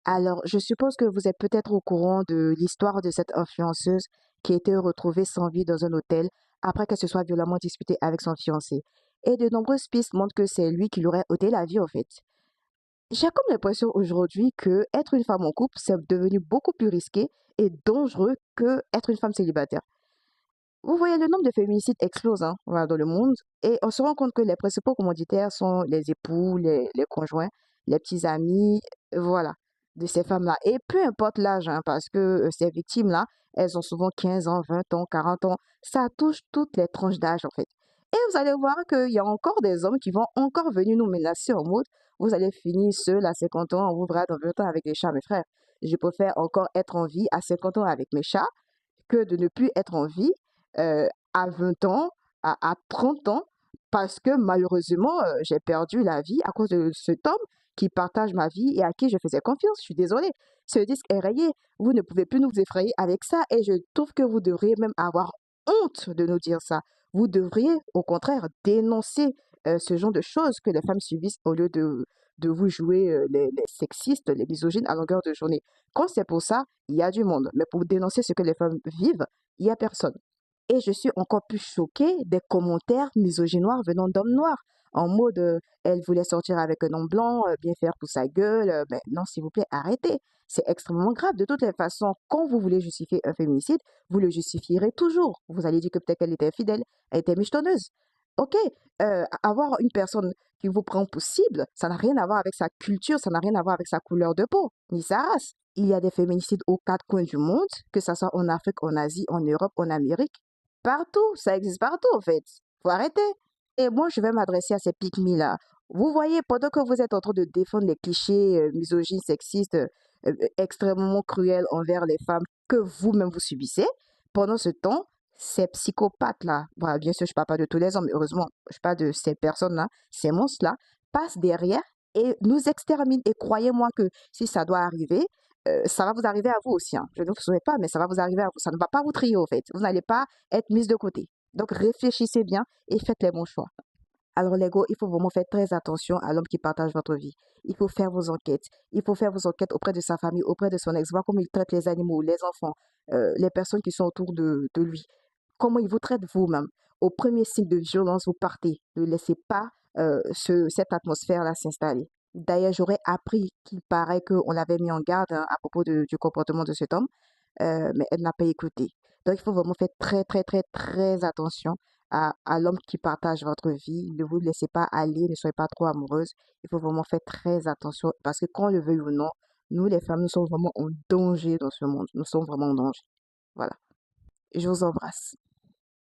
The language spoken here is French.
Alors, je suppose que vous êtes peut-être au courant de l'histoire de cette influenceuse qui a été retrouvée sans vie dans un hôtel après qu'elle se soit violemment disputée avec son fiancé. Et de nombreuses pistes montrent que c'est lui qui lui aurait ôté la vie, en fait. J'ai comme l'impression aujourd'hui que être une femme en couple, c'est devenu beaucoup plus risqué et dangereux que être une femme célibataire. Vous voyez, le nombre de féminicides explose hein, voilà, dans le monde et on se rend compte que les principaux commanditaires sont les époux, les conjoints, les petits amis, voilà, de ces femmes-là. Et peu importe l'âge, hein, parce que ces victimes-là, elles ont souvent 15 ans, 20 ans, 40 ans. Ça touche toutes les tranches d'âge, en fait. Et vous allez voir qu'il y a encore des hommes qui vont encore venir nous menacer en mode, vous allez finir seul à 50 ans, on vous verra dans 20 ans avec les chats, mes frères. Je préfère encore être en vie à 50 ans avec mes chats que de ne plus être en vie à 20 ans, à 30 ans, parce que malheureusement, j'ai perdu la vie à cause de cet homme qui partage ma vie et à qui je faisais confiance. Je suis désolée. Ce disque est rayé. Vous ne pouvez plus nous effrayer avec ça et je trouve que vous devriez même avoir honte de nous dire ça. Vous devriez, au contraire, dénoncer ce genre de choses que les femmes subissent au lieu de vous jouer les sexistes, les misogynes à longueur de journée. Quand c'est pour ça, il y a du monde. Mais pour dénoncer ce que les femmes vivent, il n'y a personne. Et je suis encore plus choquée des commentaires misogynoires venant d'hommes noirs. En mode, elle voulait sortir avec un homme blanc, bien faire pour sa gueule. Ben non, s'il vous plaît, arrêtez. C'est extrêmement grave. De toutes les façons, quand vous voulez justifier un féminicide, vous le justifierez toujours. Vous allez dire que peut-être qu'elle était infidèle, elle était michetonneuse. Ok, avoir une personne qui vous prend pour cible, ça n'a rien à voir avec sa culture, ça n'a rien à voir avec sa couleur de peau, ni sa race. Il y a des féminicides aux quatre coins du monde, que ce soit en Afrique, en Asie, en Europe, en Amérique. Partout, ça existe partout en fait. Faut arrêter. Et moi, je vais m'adresser à ces pick là. Vous voyez, pendant que vous êtes en train de défendre les clichés misogynes, sexistes, extrêmement cruels envers les femmes que vous-même vous subissez, pendant ce temps, ces psychopathes-là, voilà, bien sûr, je parle pas de tous les hommes, heureusement, je parle de ces personnes-là, ces monstres-là, passent derrière et nous exterminent. Et croyez-moi que si ça doit arriver, ça va vous arriver à vous aussi. Hein. Je ne vous souhaite pas, mais ça va vous arriver à vous. Ça ne va pas vous trier, au fait. Vous n'allez pas être mise de côté. Donc, réfléchissez bien et faites les bons choix. Alors, les gars, il faut vraiment faire très attention à l'homme qui partage votre vie. Il faut faire vos enquêtes. Il faut faire vos enquêtes auprès de sa famille, auprès de son ex, voir comment il traite les animaux, les enfants, les personnes qui sont autour de lui. Comment il vous traite vous-même. Au premier signe de violence, vous partez. Ne laissez pas cette atmosphère-là s'installer. D'ailleurs, j'aurais appris qu'il paraît qu'on l'avait mis en garde hein, à propos du comportement de cet homme, mais elle n'a pas écouté. Donc, il faut vraiment faire très, très, très, très attention à l'homme qui partage votre vie. Ne vous laissez pas aller, ne soyez pas trop amoureuse. Il faut vraiment faire très attention parce que qu'on le veuille ou non, nous, les femmes, nous sommes vraiment en danger dans ce monde. Nous sommes vraiment en danger. Voilà. Je vous embrasse.